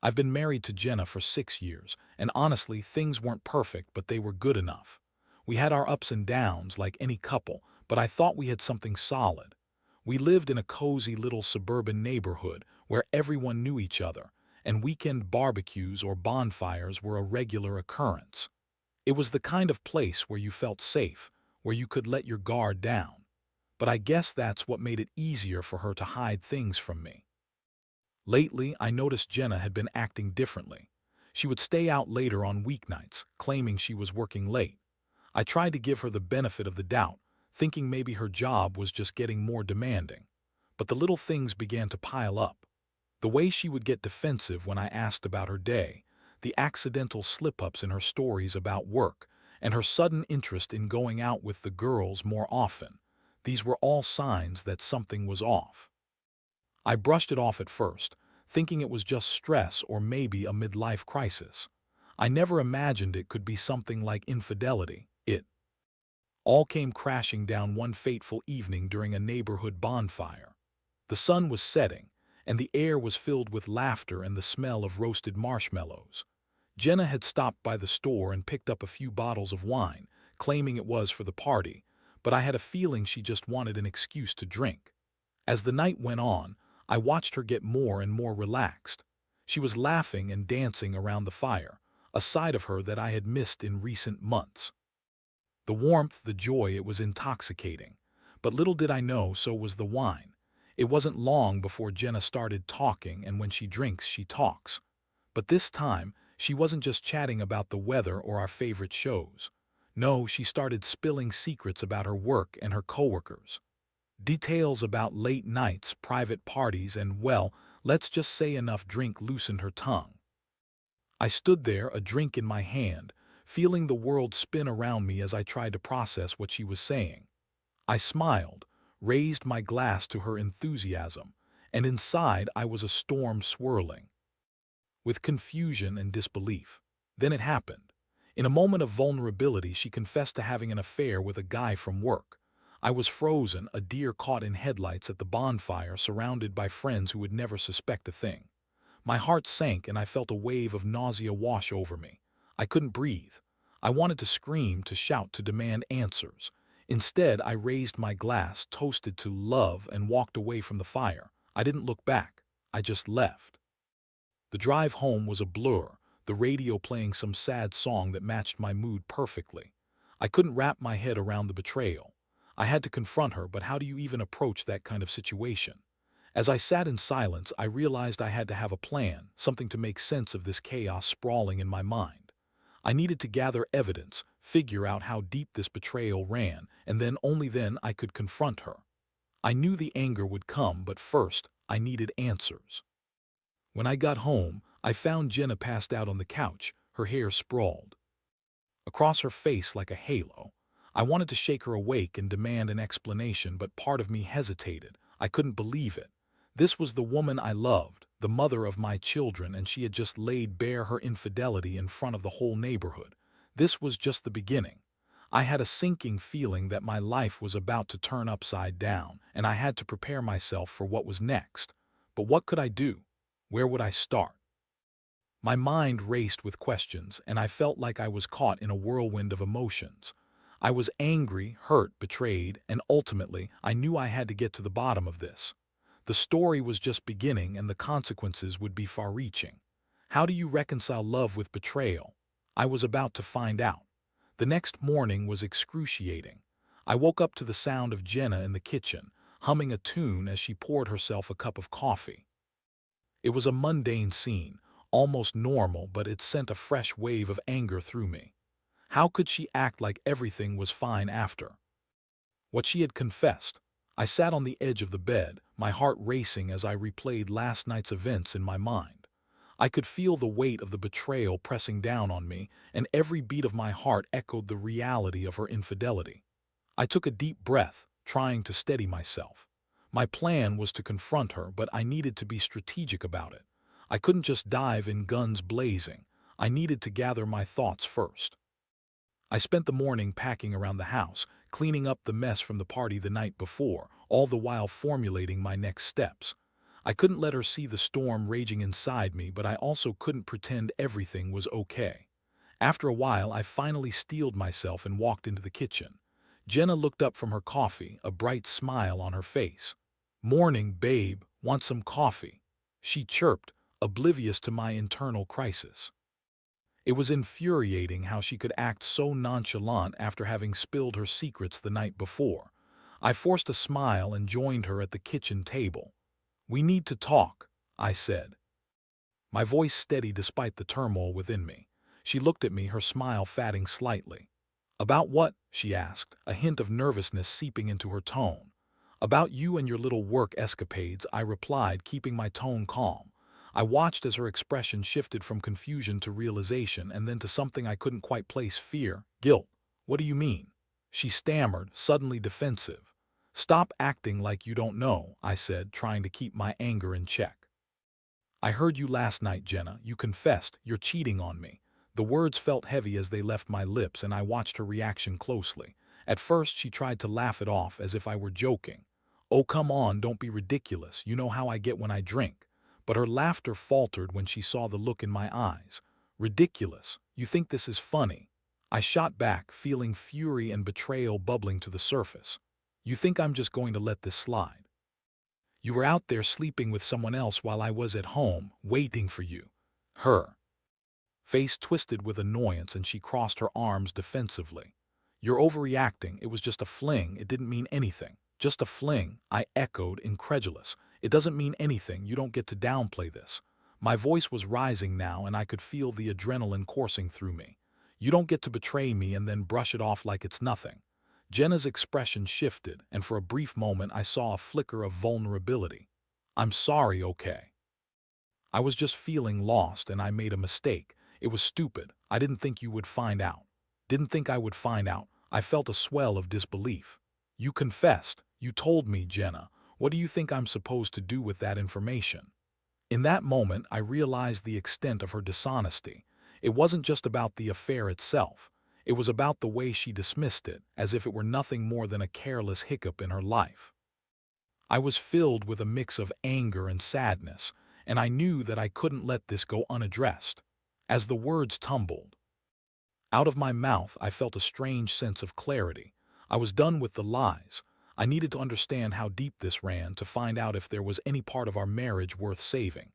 I've been married to Jenna for 6 years, and honestly, things weren't perfect, but they were good enough. We had our ups and downs like any couple, but I thought we had something solid. We lived in a cozy little suburban neighborhood where everyone knew each other, and weekend barbecues or bonfires were a regular occurrence. It was the kind of place where you felt safe, where you could let your guard down. But I guess that's what made it easier for her to hide things from me. Lately, I noticed Jenna had been acting differently. She would stay out later on weeknights, claiming she was working late. I tried to give her the benefit of the doubt, thinking maybe her job was just getting more demanding. But the little things began to pile up. The way she would get defensive when I asked about her day, the accidental slip-ups in her stories about work, and her sudden interest in going out with the girls more often. These were all signs that something was off. I brushed it off at first, thinking it was just stress or maybe a midlife crisis. I never imagined it could be something like infidelity. It all came crashing down one fateful evening during a neighborhood bonfire. The sun was setting, and the air was filled with laughter and the smell of roasted marshmallows. Jenna had stopped by the store and picked up a few bottles of wine, claiming it was for the party, but I had a feeling she just wanted an excuse to drink. As the night went on, I watched her get more and more relaxed. She was laughing and dancing around the fire, a side of her that I had missed in recent months. The warmth, the joy, it was intoxicating. But little did I know, so was the wine. It wasn't long before Jenna started talking, and when she drinks, she talks. But this time, she wasn't just chatting about the weather or our favorite shows. No, she started spilling secrets about her work and her coworkers. Details about late nights, private parties, and, well, let's just say enough drink loosened her tongue. I stood there, a drink in my hand, feeling the world spin around me as I tried to process what she was saying. I smiled, raised my glass to her enthusiasm, and inside I was a storm swirling with confusion and disbelief. Then it happened. In a moment of vulnerability, she confessed to having an affair with a guy from work. I was frozen, a deer caught in headlights at the bonfire, surrounded by friends who would never suspect a thing. My heart sank and I felt a wave of nausea wash over me. I couldn't breathe. I wanted to scream, to shout, to demand answers. Instead, I raised my glass, toasted to love, and walked away from the fire. I didn't look back. I just left. The drive home was a blur, the radio playing some sad song that matched my mood perfectly. I couldn't wrap my head around the betrayal. I had to confront her, but how do you even approach that kind of situation? As I sat in silence, I realized I had to have a plan, something to make sense of this chaos sprawling in my mind. I needed to gather evidence, figure out how deep this betrayal ran, and then, only then, I could confront her. I knew the anger would come, but first, I needed answers. When I got home, I found Jenna passed out on the couch, her hair sprawled across her face like a halo. I wanted to shake her awake and demand an explanation, but part of me hesitated. I couldn't believe it. This was the woman I loved, the mother of my children, and she had just laid bare her infidelity in front of the whole neighborhood. This was just the beginning. I had a sinking feeling that my life was about to turn upside down, and I had to prepare myself for what was next. But what could I do? Where would I start? My mind raced with questions, and I felt like I was caught in a whirlwind of emotions. I was angry, hurt, betrayed, and ultimately, I knew I had to get to the bottom of this. The story was just beginning, and the consequences would be far-reaching. How do you reconcile love with betrayal? I was about to find out. The next morning was excruciating. I woke up to the sound of Jenna in the kitchen, humming a tune as she poured herself a cup of coffee. It was a mundane scene, almost normal, but it sent a fresh wave of anger through me. How could she act like everything was fine after what she had confessed? I sat on the edge of the bed, my heart racing as I replayed last night's events in my mind. I could feel the weight of the betrayal pressing down on me, and every beat of my heart echoed the reality of her infidelity. I took a deep breath, trying to steady myself. My plan was to confront her, but I needed to be strategic about it. I couldn't just dive in guns blazing. I needed to gather my thoughts first. I spent the morning packing around the house, cleaning up the mess from the party the night before, all the while formulating my next steps. I couldn't let her see the storm raging inside me, but I also couldn't pretend everything was okay. After a while, I finally steeled myself and walked into the kitchen. Jenna looked up from her coffee, a bright smile on her face. "Morning, babe. Want some coffee?" she chirped, oblivious to my internal crisis. It was infuriating how she could act so nonchalant after having spilled her secrets the night before. I forced a smile and joined her at the kitchen table. "We need to talk," I said, my voice steady despite the turmoil within me. She looked at me, her smile fading slightly. "About what?" she asked, a hint of nervousness seeping into her tone. "About you and your little work escapades," I replied, keeping my tone calm. I watched as her expression shifted from confusion to realization and then to something I couldn't quite place: fear, guilt. "What do you mean?" she stammered, suddenly defensive. "Stop acting like you don't know," I said, trying to keep my anger in check. "I heard you last night, Jenna. You confessed. You're cheating on me." The words felt heavy as they left my lips, and I watched her reaction closely. At first, she tried to laugh it off as if I were joking. "Oh, come on, don't be ridiculous. You know how I get when I drink." But her laughter faltered when she saw the look in my eyes. "Ridiculous? You think this is funny?" I shot back, feeling fury and betrayal bubbling to the surface. "You think I'm just going to let this slide? You were out there sleeping with someone else while I was at home, waiting for you." Her face twisted with annoyance and she crossed her arms defensively. "You're overreacting. It was just a fling. It didn't mean anything." "Just a fling," I echoed, incredulous. "It doesn't mean anything. You don't get to downplay this." My voice was rising now and I could feel the adrenaline coursing through me. "You don't get to betray me and then brush it off like it's nothing." Jenna's expression shifted, and for a brief moment I saw a flicker of vulnerability. "I'm sorry, okay? I was just feeling lost and I made a mistake. It was stupid. I didn't think you would find out." "Didn't think I would find out." I felt a swell of disbelief. "You confessed. You told me, Jenna. What do you think I'm supposed to do with that information?" In that moment, I realized the extent of her dishonesty. It wasn't just about the affair itself. It was about the way she dismissed it, as if it were nothing more than a careless hiccup in her life. I was filled with a mix of anger and sadness, and I knew that I couldn't let this go unaddressed. As the words tumbled out of my mouth, I felt a strange sense of clarity. I was done with the lies. I needed to understand how deep this ran to find out if there was any part of our marriage worth saving.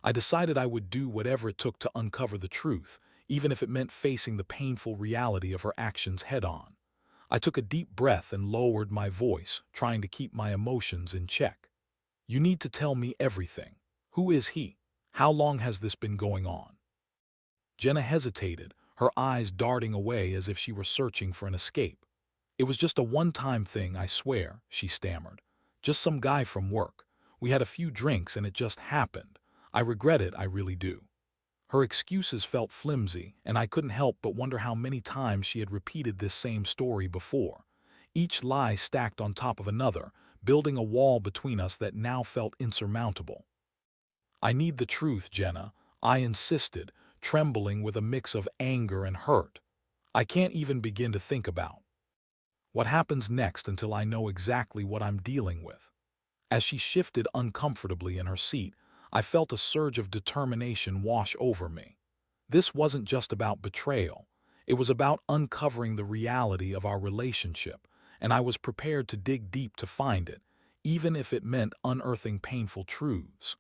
I decided I would do whatever it took to uncover the truth, even if it meant facing the painful reality of her actions head-on. I took a deep breath and lowered my voice, trying to keep my emotions in check. "You need to tell me everything. Who is he? How long has this been going on?" Jenna hesitated, her eyes darting away as if she were searching for an escape. "It was just a one-time thing, I swear," she stammered. "Just some guy from work. We had a few drinks and it just happened. I regret it, I really do." Her excuses felt flimsy, and I couldn't help but wonder how many times she had repeated this same story before. Each lie stacked on top of another, building a wall between us that now felt insurmountable. "I need the truth, Jenna," I insisted, trembling with a mix of anger and hurt. "I can't even begin to think about what happens next until I know exactly what I'm dealing with." As she shifted uncomfortably in her seat, I felt a surge of determination wash over me. This wasn't just about betrayal. It was about uncovering the reality of our relationship, and I was prepared to dig deep to find it, even if it meant unearthing painful truths.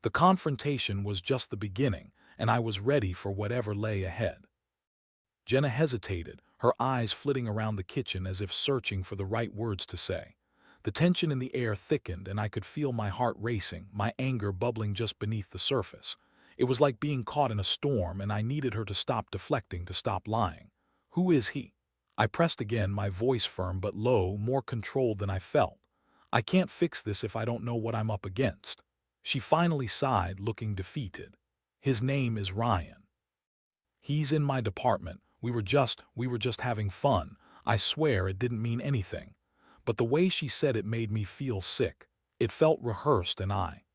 The confrontation was just the beginning, and I was ready for whatever lay ahead. Jenna hesitated, her eyes flitting around the kitchen as if searching for the right words to say. The tension in the air thickened, and I could feel my heart racing, my anger bubbling just beneath the surface. It was like being caught in a storm, and I needed her to stop deflecting, to stop lying. "Who is he?" I pressed again, my voice firm but low, more controlled than I felt. "I can't fix this if I don't know what I'm up against." She finally sighed, looking defeated. "His name is Ryan. He's in my department. We were just having fun. I swear it didn't mean anything." But the way she said it made me feel sick. It felt rehearsed, and I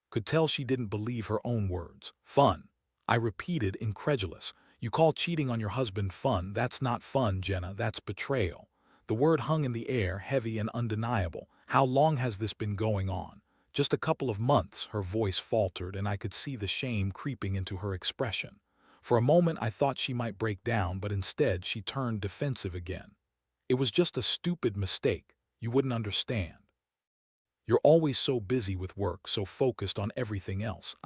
could tell she didn't believe her own words. "Fun?" I repeated, incredulous. "You call cheating on your husband fun? That's not fun, Jenna. That's betrayal." The word hung in the air, heavy and undeniable. "How long has this been going on?" Just a couple of months, her voice faltered, and I could see the shame creeping into her expression. For a moment, I thought she might break down, but instead she turned defensive again. It was just a stupid mistake. You wouldn't understand. You're always so busy with work, so focused on everything else.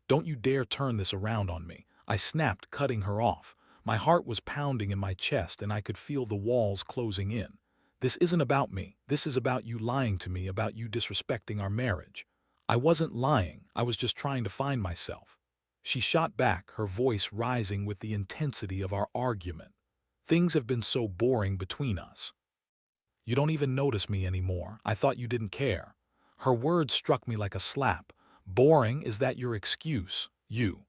Don't you dare turn this around on me. I snapped, cutting her off. My heart was pounding in my chest, and I could feel the walls closing in. This isn't about me. This is about you lying to me, about you disrespecting our marriage. I wasn't lying. I was just trying to find myself. She shot back, her voice rising with the intensity of our argument. Things have been so boring between us. You don't even notice me anymore. I thought you didn't care. Her words struck me like a slap. Boring, is that your excuse? You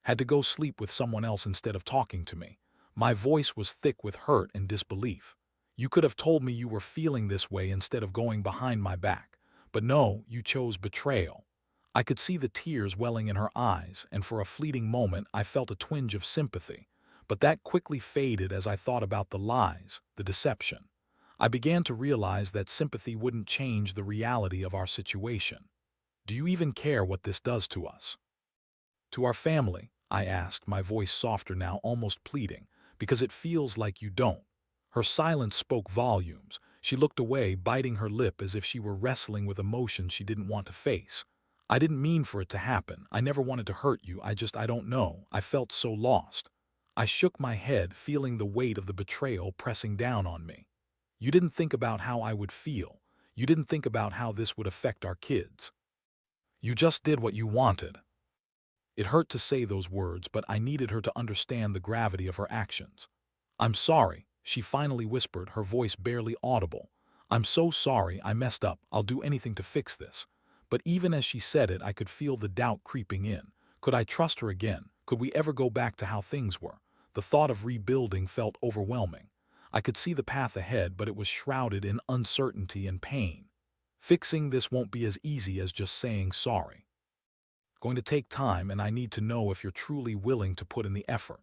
had to go sleep with someone else instead of talking to me. My voice was thick with hurt and disbelief. You could have told me you were feeling this way instead of going behind my back. But no, you chose betrayal. I could see the tears welling in her eyes, and for a fleeting moment I felt a twinge of sympathy. But that quickly faded as I thought about the lies, the deception. I began to realize that sympathy wouldn't change the reality of our situation. Do you even care what this does to us? To our family, I asked, my voice softer now, almost pleading, because it feels like you don't. Her silence spoke volumes. She looked away, biting her lip as if she were wrestling with emotions she didn't want to face. I didn't mean for it to happen. I never wanted to hurt you. I don't know. I felt so lost. I shook my head, feeling the weight of the betrayal pressing down on me. You didn't think about how I would feel. You didn't think about how this would affect our kids. You just did what you wanted. It hurt to say those words, but I needed her to understand the gravity of her actions. I'm sorry, she finally whispered, her voice barely audible. I'm so sorry, I messed up. I'll do anything to fix this. But even as she said it, I could feel the doubt creeping in. Could I trust her again? Could we ever go back to how things were? The thought of rebuilding felt overwhelming. I could see the path ahead, but it was shrouded in uncertainty and pain. Fixing this won't be as easy as just saying sorry. Going to take time, and I need to know if you're truly willing to put in the effort.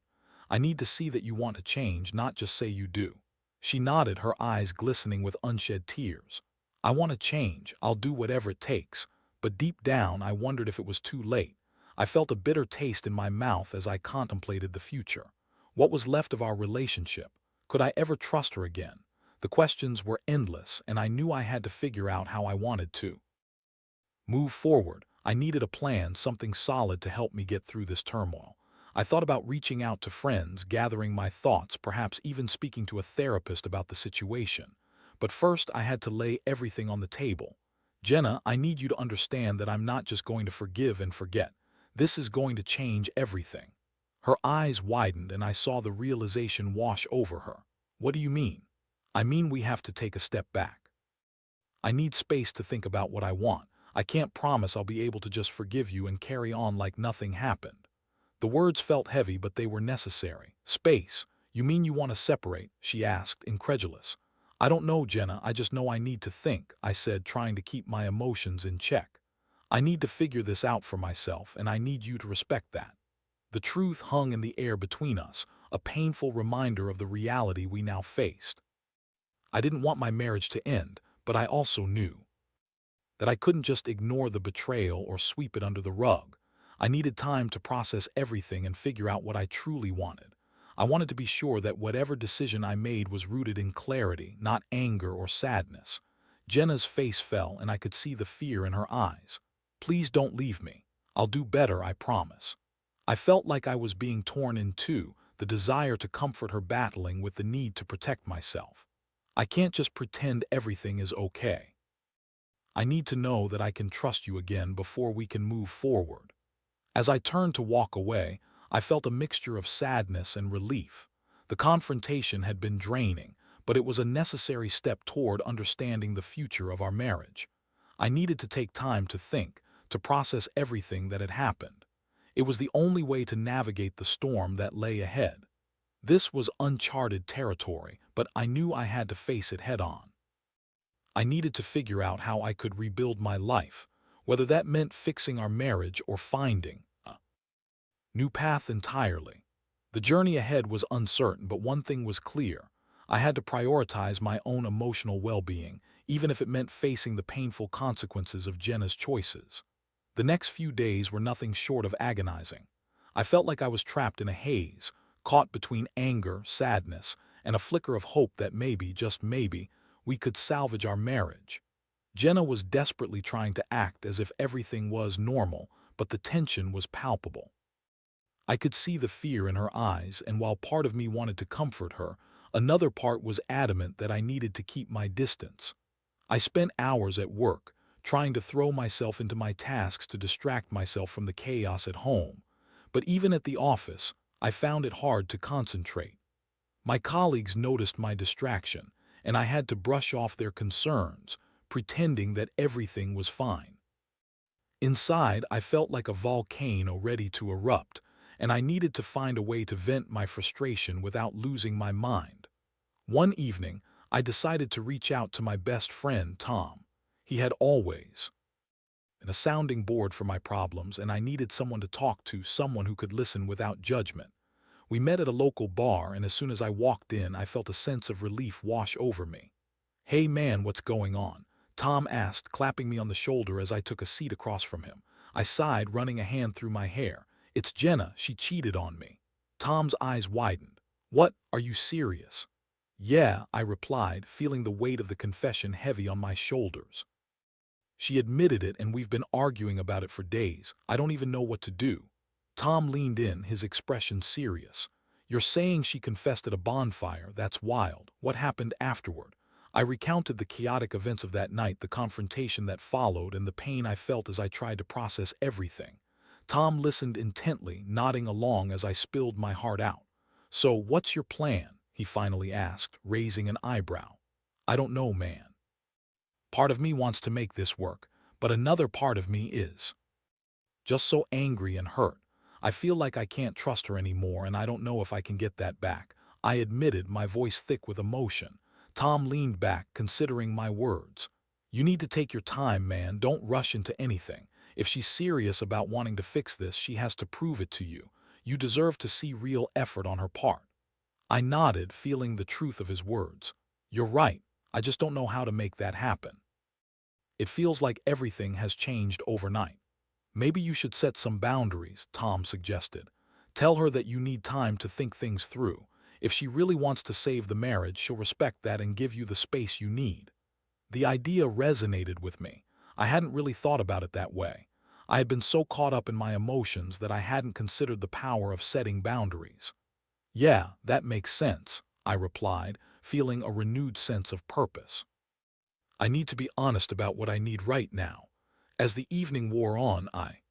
I need to see that you want to change, not just say you do. She nodded, her eyes glistening with unshed tears. I want to change. I'll do whatever it takes. But deep down, I wondered if it was too late. I felt a bitter taste in my mouth as I contemplated the future. What was left of our relationship? Could I ever trust her again? The questions were endless, and I knew I had to figure out how I wanted to move forward. I needed a plan, something solid to help me get through this turmoil. I thought about reaching out to friends, gathering my thoughts, perhaps even speaking to a therapist about the situation. But first, I had to lay everything on the table. Jenna, I need you to understand that I'm not just going to forgive and forget. This is going to change everything. Her eyes widened, and I saw the realization wash over her. What do you mean? I mean we have to take a step back. I need space to think about what I want. I can't promise I'll be able to just forgive you and carry on like nothing happened. The words felt heavy, but they were necessary. Space. You mean you want to separate? She asked, incredulous. I don't know, Jenna. I just know I need to think, I said, trying to keep my emotions in check. I need to figure this out for myself, and I need you to respect that. The truth hung in the air between us, a painful reminder of the reality we now faced. I didn't want my marriage to end, but I also knew that I couldn't just ignore the betrayal or sweep it under the rug. I needed time to process everything and figure out what I truly wanted. I wanted to be sure that whatever decision I made was rooted in clarity, not anger or sadness. Jenna's face fell, and I could see the fear in her eyes. Please don't leave me. I'll do better, I promise. I felt like I was being torn in two, the desire to comfort her battling with the need to protect myself. I can't just pretend everything is okay. I need to know that I can trust you again before we can move forward. As I turned to walk away, I felt a mixture of sadness and relief. The confrontation had been draining, but it was a necessary step toward understanding the future of our marriage. I needed to take time to think, to process everything that had happened. It was the only way to navigate the storm that lay ahead. This was uncharted territory, but I knew I had to face it head on. I needed to figure out how I could rebuild my life, whether that meant fixing our marriage or finding a new path entirely. The journey ahead was uncertain, but one thing was clear. I had to prioritize my own emotional well-being, even if it meant facing the painful consequences of Jenna's choices. The next few days were nothing short of agonizing. I felt like I was trapped in a haze, caught between anger, sadness, and a flicker of hope that maybe, just maybe, we could salvage our marriage. Jenna was desperately trying to act as if everything was normal, but the tension was palpable. I could see the fear in her eyes, and while part of me wanted to comfort her, another part was adamant that I needed to keep my distance. I spent hours at work, trying to throw myself into my tasks to distract myself from the chaos at home. But even at the office, I found it hard to concentrate. My colleagues noticed my distraction, and I had to brush off their concerns, pretending that everything was fine. Inside, I felt like a volcano ready to erupt, and I needed to find a way to vent my frustration without losing my mind. One evening, I decided to reach out to my best friend, Tom. He had always been a sounding board for my problems, and I needed someone to talk to, someone who could listen without judgment. We met at a local bar, and as soon as I walked in, I felt a sense of relief wash over me. "Hey man, what's going on?" Tom asked, clapping me on the shoulder as I took a seat across from him. I sighed, running a hand through my hair. "It's Jenna, she cheated on me." Tom's eyes widened. "What, are you serious?" "Yeah," I replied, feeling the weight of the confession heavy on my shoulders. "She admitted it, and we've been arguing about it for days. I don't even know what to do." Tom leaned in, his expression serious. "You're saying she confessed at a bonfire? That's wild. What happened afterward?" I recounted the chaotic events of that night, the confrontation that followed, and the pain I felt as I tried to process everything. Tom listened intently, nodding along as I spilled my heart out. "So, what's your plan?" he finally asked, raising an eyebrow. "I don't know, man. Part of me wants to make this work, but another part of me is just so angry and hurt. I feel like I can't trust her anymore, and I don't know if I can get that back," I admitted, my voice thick with emotion. Tom leaned back, considering my words. "You need to take your time, man. Don't rush into anything. If she's serious about wanting to fix this, she has to prove it to you. You deserve to see real effort on her part." I nodded, feeling the truth of his words. "You're right. I just don't know how to make that happen. It feels like everything has changed overnight." "Maybe you should set some boundaries," Tom suggested. "Tell her that you need time to think things through. If she really wants to save the marriage, she'll respect that and give you the space you need." The idea resonated with me. I hadn't really thought about it that way. I had been so caught up in my emotions that I hadn't considered the power of setting boundaries. "Yeah, that makes sense," I replied, feeling a renewed sense of purpose. "I need to be honest about what I need right now." As the evening wore on, I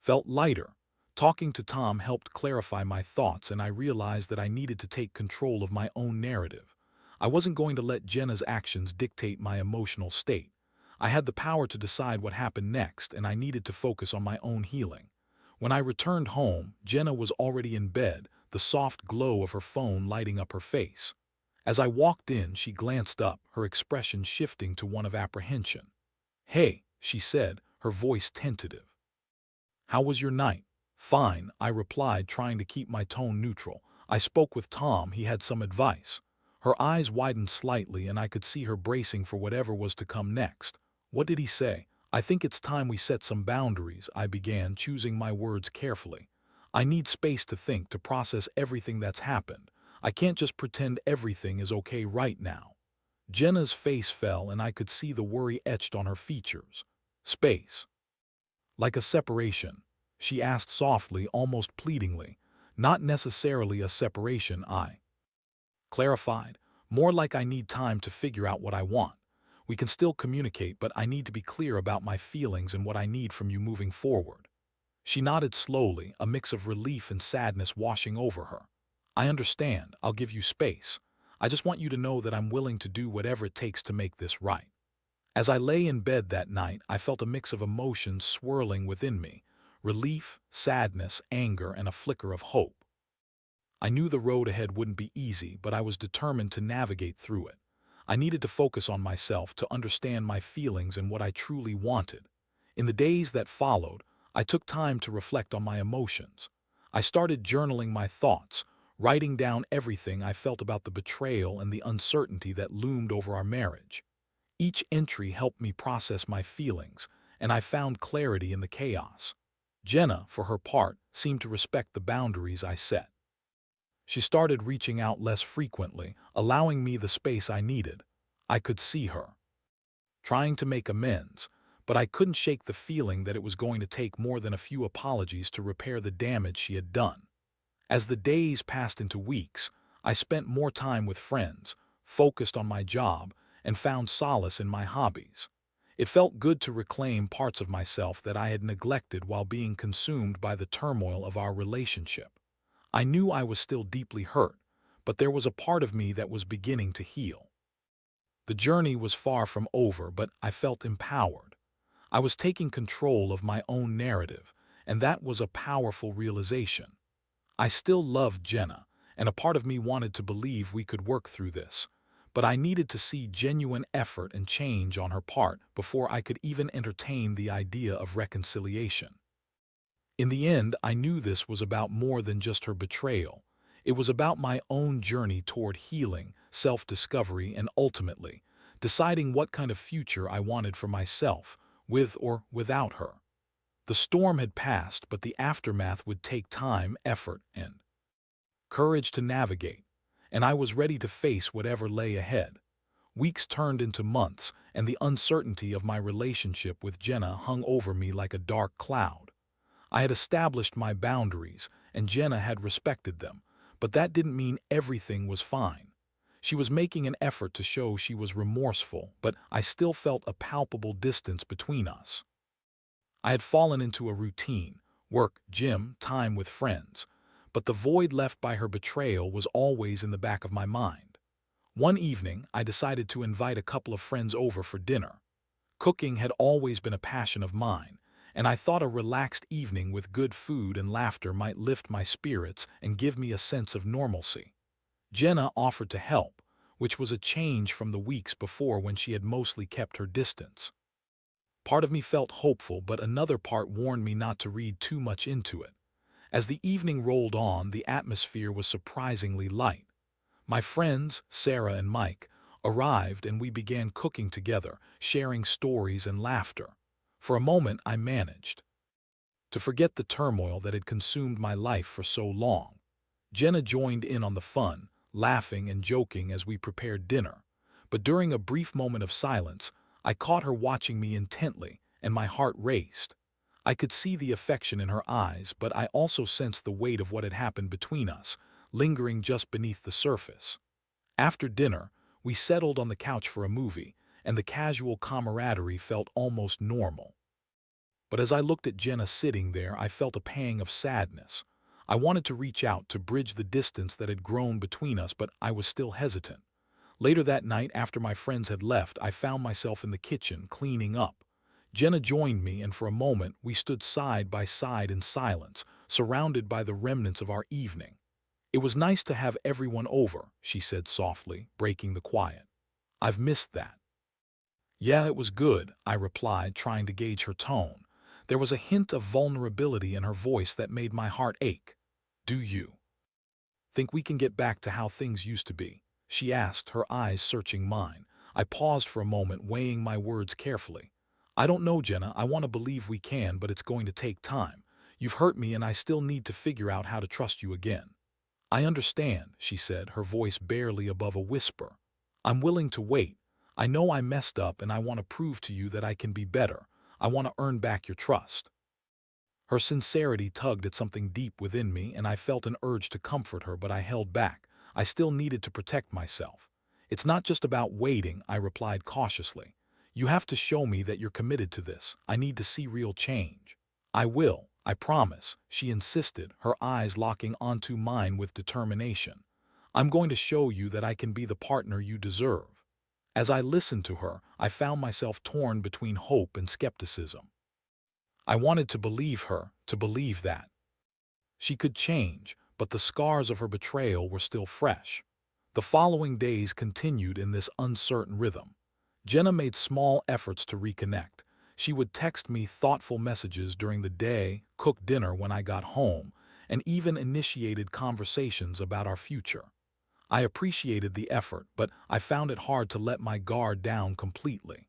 felt lighter. Talking to Tom helped clarify my thoughts, and I realized that I needed to take control of my own narrative. I wasn't going to let Jenna's actions dictate my emotional state. I had the power to decide what happened next, and I needed to focus on my own healing. When I returned home, Jenna was already in bed, the soft glow of her phone lighting up her face. As I walked in, she glanced up, her expression shifting to one of apprehension. "Hey," she said, her voice tentative. "How was your night?" "Fine," I replied, trying to keep my tone neutral. "I spoke with Tom, he had some advice." Her eyes widened slightly, and I could see her bracing for whatever was to come next. "What did he say?" "I think it's time we set some boundaries," I began, choosing my words carefully. "I need space to think, to process everything that's happened. I can't just pretend everything is okay right now." Jenna's face fell, and I could see the worry etched on her features. "Space? Like a separation?" she asked softly, almost pleadingly. "Not necessarily a separation," I clarified. "More like I need time to figure out what I want. We can still communicate, but I need to be clear about my feelings and what I need from you moving forward." She nodded slowly, a mix of relief and sadness washing over her. "I understand. I'll give you space. I just want you to know that I'm willing to do whatever it takes to make this right." As I lay in bed that night, I felt a mix of emotions swirling within me: relief, sadness, anger, and a flicker of hope. I knew the road ahead wouldn't be easy, but I was determined to navigate through it. I needed to focus on myself, to understand my feelings and what I truly wanted. In the days that followed, I took time to reflect on my emotions. I started journaling my thoughts, writing down everything I felt about the betrayal and the uncertainty that loomed over our marriage. Each entry helped me process my feelings, and I found clarity in the chaos. Jenna, for her part, seemed to respect the boundaries I set. She started reaching out less frequently, allowing me the space I needed. I could see her, trying to make amends, but I couldn't shake the feeling that it was going to take more than a few apologies to repair the damage she had done. As the days passed into weeks, I spent more time with friends, focused on my job, and found solace in my hobbies. It felt good to reclaim parts of myself that I had neglected while being consumed by the turmoil of our relationship. I knew I was still deeply hurt, but there was a part of me that was beginning to heal. The journey was far from over, but I felt empowered. I was taking control of my own narrative, and that was a powerful realization. I still loved Jenna, and a part of me wanted to believe we could work through this, but I needed to see genuine effort and change on her part before I could even entertain the idea of reconciliation. In the end, I knew this was about more than just her betrayal. It was about my own journey toward healing, self-discovery, and ultimately, deciding what kind of future I wanted for myself, with or without her. The storm had passed, but the aftermath would take time, effort, and courage to navigate, and I was ready to face whatever lay ahead. Weeks turned into months, and the uncertainty of my relationship with Jenna hung over me like a dark cloud. I had established my boundaries, and Jenna had respected them, but that didn't mean everything was fine. She was making an effort to show she was remorseful, but I still felt a palpable distance between us. I had fallen into a routine, work, gym, time with friends, but the void left by her betrayal was always in the back of my mind. One evening, I decided to invite a couple of friends over for dinner. Cooking had always been a passion of mine, and I thought a relaxed evening with good food and laughter might lift my spirits and give me a sense of normalcy. Jenna offered to help, which was a change from the weeks before when she had mostly kept her distance. Part of me felt hopeful, but another part warned me not to read too much into it. As the evening rolled on, the atmosphere was surprisingly light. My friends, Sarah and Mike, arrived and we began cooking together, sharing stories and laughter. For a moment, I managed to forget the turmoil that had consumed my life for so long. Jenna joined in on the fun, laughing and joking as we prepared dinner. But during a brief moment of silence, I caught her watching me intently, and my heart raced. I could see the affection in her eyes, but I also sensed the weight of what had happened between us, lingering just beneath the surface. After dinner, we settled on the couch for a movie, and the casual camaraderie felt almost normal. But as I looked at Jenna sitting there, I felt a pang of sadness. I wanted to reach out to bridge the distance that had grown between us, but I was still hesitant. Later that night, after my friends had left, I found myself in the kitchen, cleaning up. Jenna joined me, and for a moment we stood side by side in silence, surrounded by the remnants of our evening. "It was nice to have everyone over," she said softly, breaking the quiet. "I've missed that." "Yeah, it was good," I replied, trying to gauge her tone. There was a hint of vulnerability in her voice that made my heart ache. "Do you think we can get back to how things used to be?" she asked, her eyes searching mine. I paused for a moment, weighing my words carefully. "I don't know, Jenna. I want to believe we can, but it's going to take time. You've hurt me, and I still need to figure out how to trust you again." "I understand," she said, her voice barely above a whisper. "I'm willing to wait. I know I messed up, and I want to prove to you that I can be better. I want to earn back your trust." Her sincerity tugged at something deep within me, and I felt an urge to comfort her, but I held back. I still needed to protect myself. "It's not just about waiting," I replied cautiously. "You have to show me that you're committed to this. I need to see real change." "I will, I promise," she insisted, her eyes locking onto mine with determination. "I'm going to show you that I can be the partner you deserve." As I listened to her, I found myself torn between hope and skepticism. I wanted to believe her, to believe that she could change, but the scars of her betrayal were still fresh. The following days continued in this uncertain rhythm. Jenna made small efforts to reconnect. She would text me thoughtful messages during the day, cook dinner when I got home, and even initiated conversations about our future. I appreciated the effort, but I found it hard to let my guard down completely.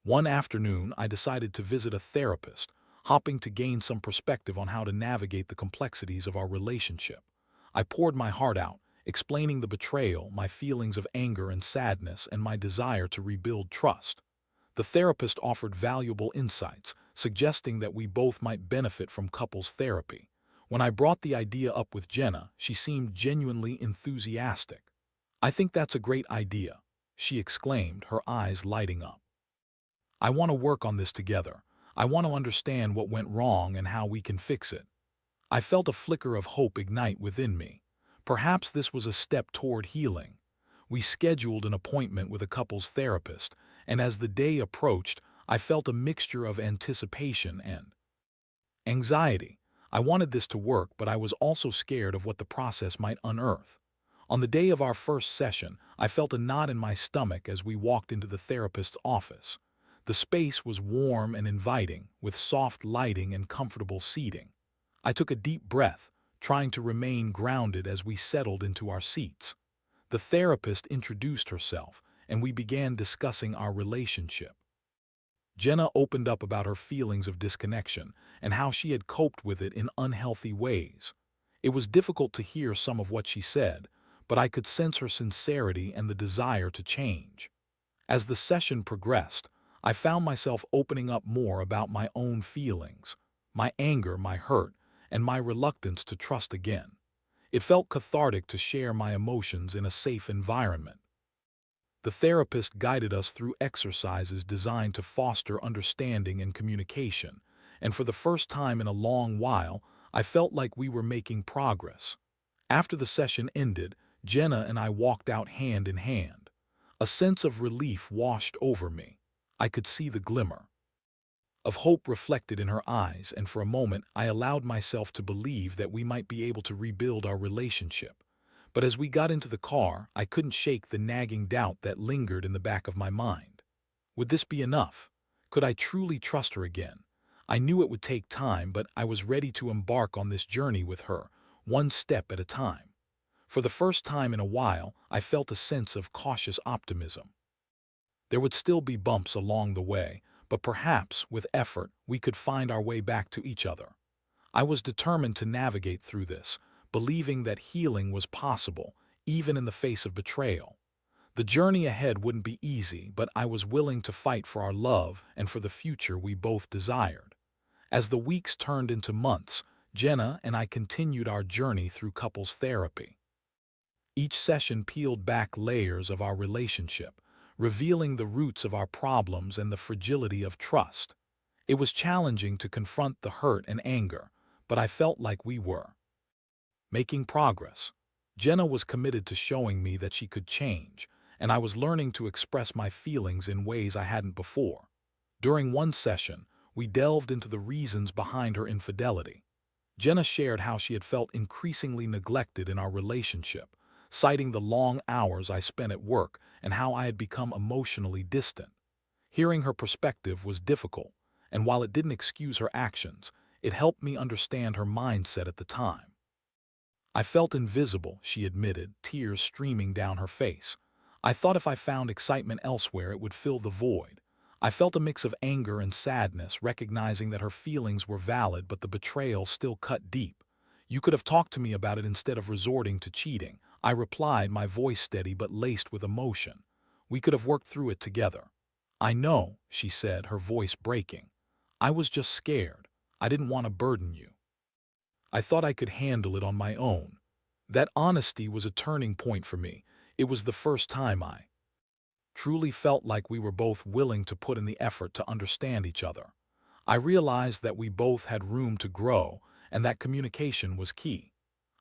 One afternoon, I decided to visit a therapist, hoping to gain some perspective on how to navigate the complexities of our relationship. I poured my heart out, explaining the betrayal, my feelings of anger and sadness, and my desire to rebuild trust. The therapist offered valuable insights, suggesting that we both might benefit from couples therapy. When I brought the idea up with Jenna, she seemed genuinely enthusiastic. "I think that's a great idea," she exclaimed, her eyes lighting up. "I want to work on this together. I want to understand what went wrong and how we can fix it." I felt a flicker of hope ignite within me. Perhaps this was a step toward healing. We scheduled an appointment with a couples therapist, and as the day approached, I felt a mixture of anticipation and anxiety. I wanted this to work, but I was also scared of what the process might unearth. On the day of our first session, I felt a knot in my stomach as we walked into the therapist's office. The space was warm and inviting, with soft lighting and comfortable seating. I took a deep breath, trying to remain grounded as we settled into our seats. The therapist introduced herself, and we began discussing our relationship. Jenna opened up about her feelings of disconnection and how she had coped with it in unhealthy ways. It was difficult to hear some of what she said, but I could sense her sincerity and the desire to change. As the session progressed, I found myself opening up more about my own feelings, my anger, my hurt, and my reluctance to trust again. It felt cathartic to share my emotions in a safe environment. The therapist guided us through exercises designed to foster understanding and communication, and for the first time in a long while, I felt like we were making progress. After the session ended, Jenna and I walked out hand in hand. A sense of relief washed over me. I could see the glimmer of hope reflected in her eyes, and for a moment I allowed myself to believe that we might be able to rebuild our relationship. But as we got into the car, I couldn't shake the nagging doubt that lingered in the back of my mind. Would this be enough? Could I truly trust her again? I knew it would take time, but I was ready to embark on this journey with her, one step at a time. For the first time in a while, I felt a sense of cautious optimism. There would still be bumps along the way, but perhaps, with effort, we could find our way back to each other. I was determined to navigate through this, believing that healing was possible, even in the face of betrayal. The journey ahead wouldn't be easy, but I was willing to fight for our love and for the future we both desired. As the weeks turned into months, Jenna and I continued our journey through couples therapy. Each session peeled back layers of our relationship, revealing the roots of our problems and the fragility of trust. It was challenging to confront the hurt and anger, but I felt like we were making progress. Jenna was committed to showing me that she could change, and I was learning to express my feelings in ways I hadn't before. During one session, we delved into the reasons behind her infidelity. Jenna shared how she had felt increasingly neglected in our relationship, citing the long hours I spent at work and how I had become emotionally distant. Hearing her perspective was difficult, and while it didn't excuse her actions, it helped me understand her mindset at the time. I felt invisible, she admitted, tears streaming down her face. I thought if I found excitement elsewhere, it would fill the void. I felt a mix of anger and sadness, recognizing that her feelings were valid, but the betrayal still cut deep. "You could have talked to me about it instead of resorting to cheating," I replied, my voice steady but laced with emotion. "We could have worked through it together." "I know," she said, her voice breaking. "I was just scared. I didn't want to burden you. I thought I could handle it on my own." That honesty was a turning point for me. It was the first time I truly felt like we were both willing to put in the effort to understand each other. I realized that we both had room to grow and that communication was key.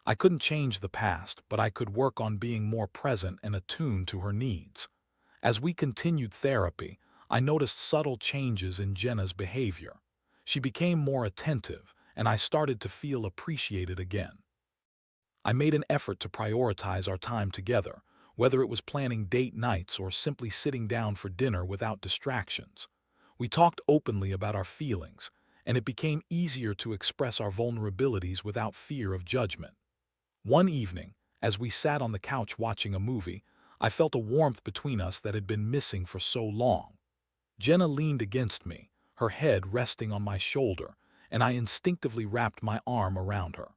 I couldn't change the past, but I could work on being more present and attuned to her needs. As we continued therapy, I noticed subtle changes in Jenna's behavior. She became more attentive, and I started to feel appreciated again. I made an effort to prioritize our time together, whether it was planning date nights or simply sitting down for dinner without distractions. We talked openly about our feelings, and it became easier to express our vulnerabilities without fear of judgment. One evening, As we sat on the couch watching a movie, I felt a warmth between us that had been missing for so long. Jenna leaned against me, her head resting on my shoulder, and I instinctively wrapped my arm around her.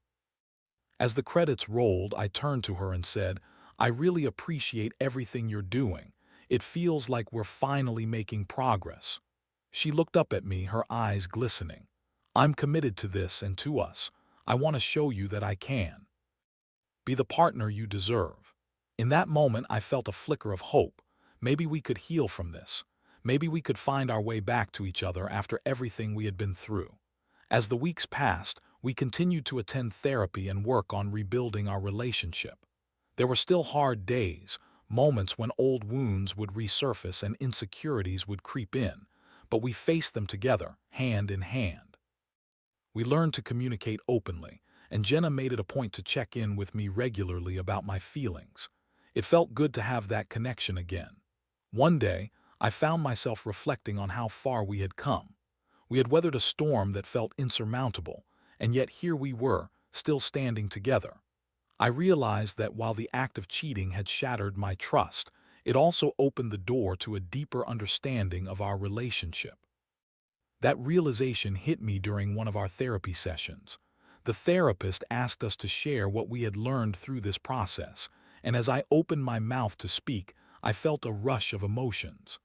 As the credits rolled, I turned to her and said, "I really appreciate everything you're doing. It feels like we're finally making progress." She looked up at me, her eyes glistening. "I'm committed to this and to us. I want to show you that I can be the partner you deserve." In that moment, I felt a flicker of hope. Maybe we could heal from this. Maybe we could find our way back to each other after everything we had been through. As the weeks passed, we continued to attend therapy and work on rebuilding our relationship. There were still hard days, moments when old wounds would resurface and insecurities would creep in, but we faced them together, hand in hand. We learned to communicate openly, and Jenna made it a point to check in with me regularly about my feelings. It felt good to have that connection again. One day, I found myself reflecting on how far we had come. We had weathered a storm that felt insurmountable, and yet here we were, still standing together. I realized that while the act of cheating had shattered my trust, it also opened the door to a deeper understanding of our relationship. That realization hit me during one of our therapy sessions. The therapist asked us to share what we had learned through this process, and as I opened my mouth to speak, I felt a rush of emotions.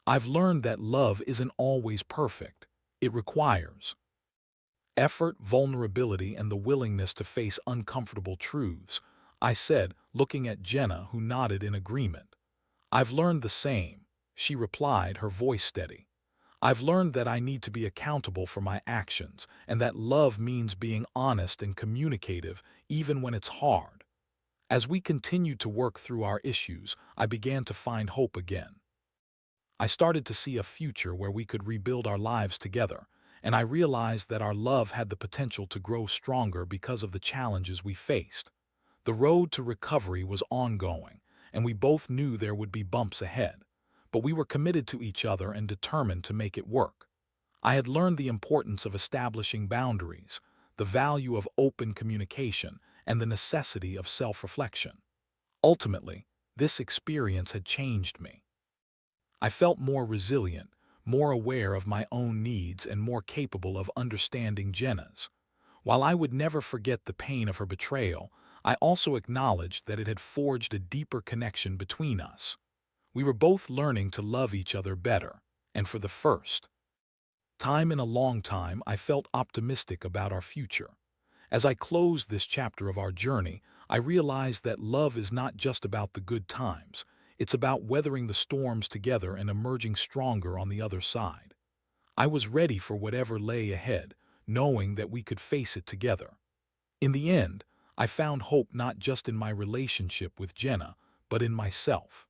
I've learned that love isn't always perfect. It requires effort, vulnerability, and the willingness to face uncomfortable truths, I said, looking at Jenna, who nodded in agreement. "I've learned the same," she replied, her voice steady. "I've learned that I need to be accountable for my actions, and that love means being honest and communicative even when it's hard." As we continued to work through our issues, I began to find hope again. I started to see a future where we could rebuild our lives together, and I realized that our love had the potential to grow stronger because of the challenges we faced. The road to recovery was ongoing, and we both knew there would be bumps ahead, but we were committed to each other and determined to make it work. I had learned the importance of establishing boundaries, the value of open communication, and the necessity of self-reflection. Ultimately, this experience had changed me. I felt more resilient, more aware of my own needs, and more capable of understanding Jenna's. While I would never forget the pain of her betrayal, I also acknowledged that it had forged a deeper connection between us. We were both learning to love each other better, and for the first time in a long time, I felt optimistic about our future. As I closed this chapter of our journey, I realized that love is not just about the good times. It's about weathering the storms together and emerging stronger on the other side. I was ready for whatever lay ahead, knowing that we could face it together. In the end, I found hope not just in my relationship with Jenna, but in myself.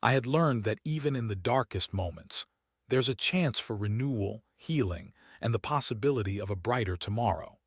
I had learned that even in the darkest moments, there's a chance for renewal, healing, and the possibility of a brighter tomorrow.